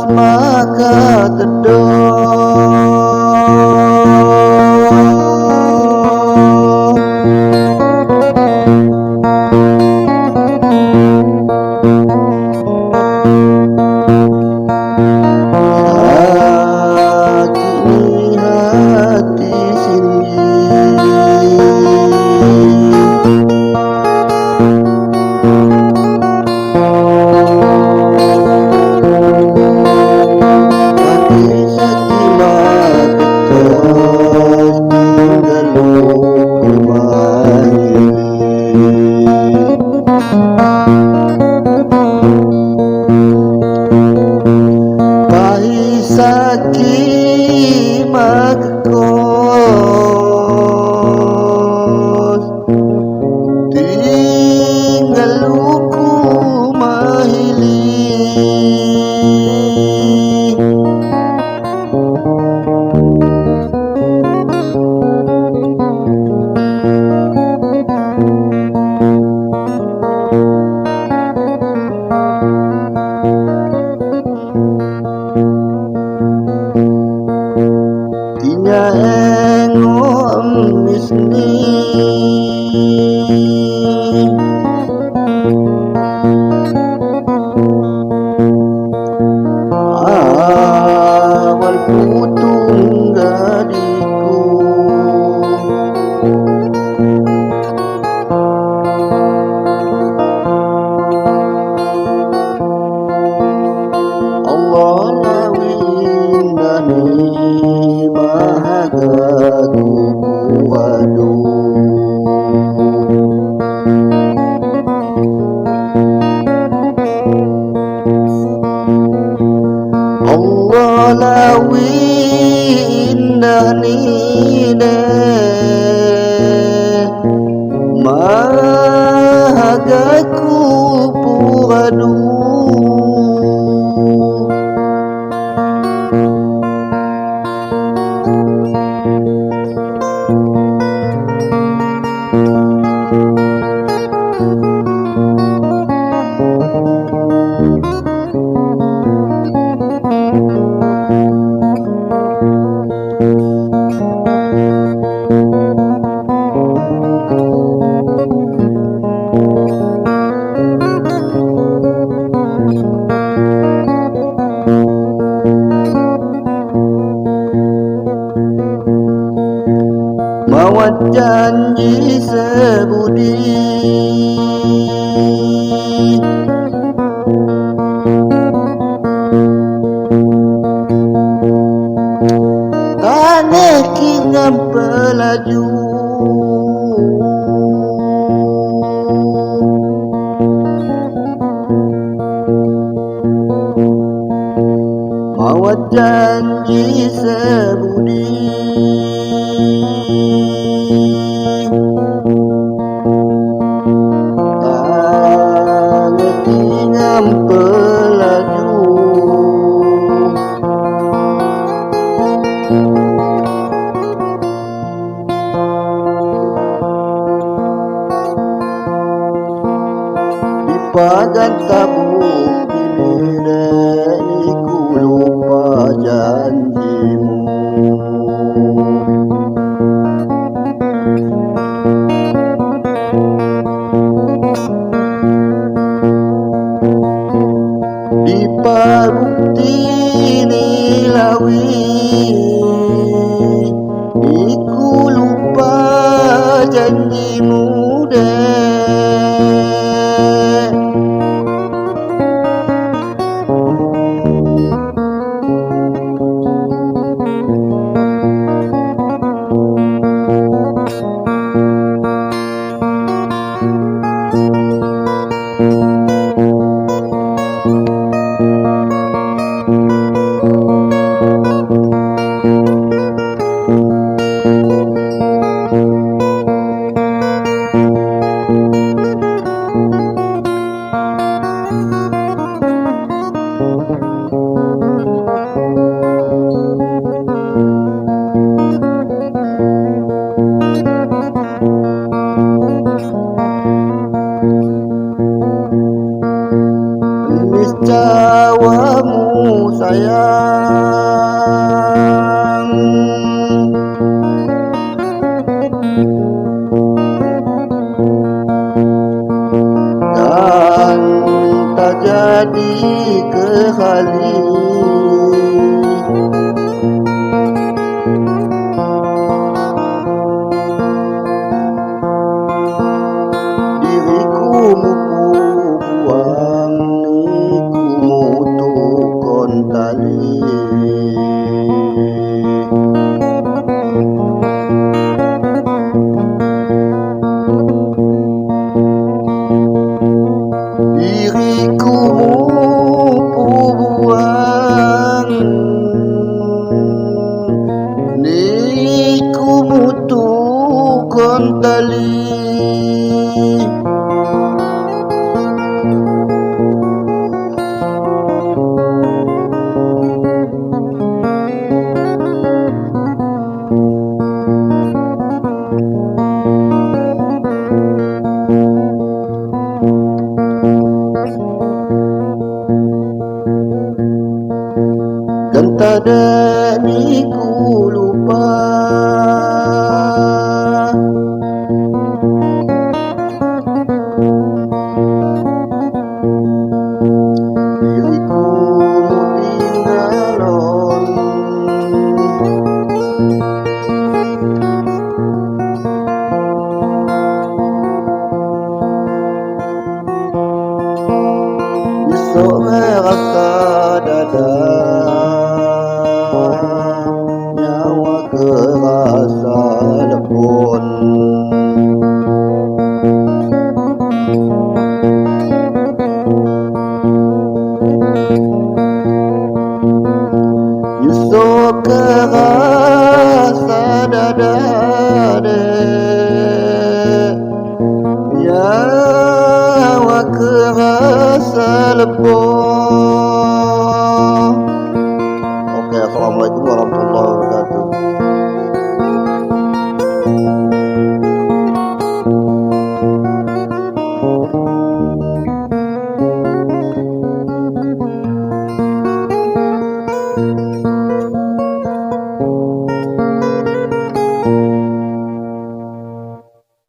maka kedok hakimi hati Saki magkos tinggal luku mahili Tinya engom misni awal putung gadiku Allah lawindani mahagagu waduh Allah lawindani mahagagu waduh Mawat janji sebudi tanah kingam pelaju Mawat janji sebudi pelaju di pagan tabuk ini ku lupa janjimu di pabukti nilawi iku lupa janjimu dek kecewamu sayang. Dan tak jadi kembali diriku buang niku mutukon tali. Diriku buang niku mutukon tali. Dan tak ada niku lupa diriku tinggalon. Esok merasa dada nyawa kerasa lebon. Esok kerasa dada nyawa kerasa lebon. Oke, assalamualaikum warahmatullahi wabarakatuh.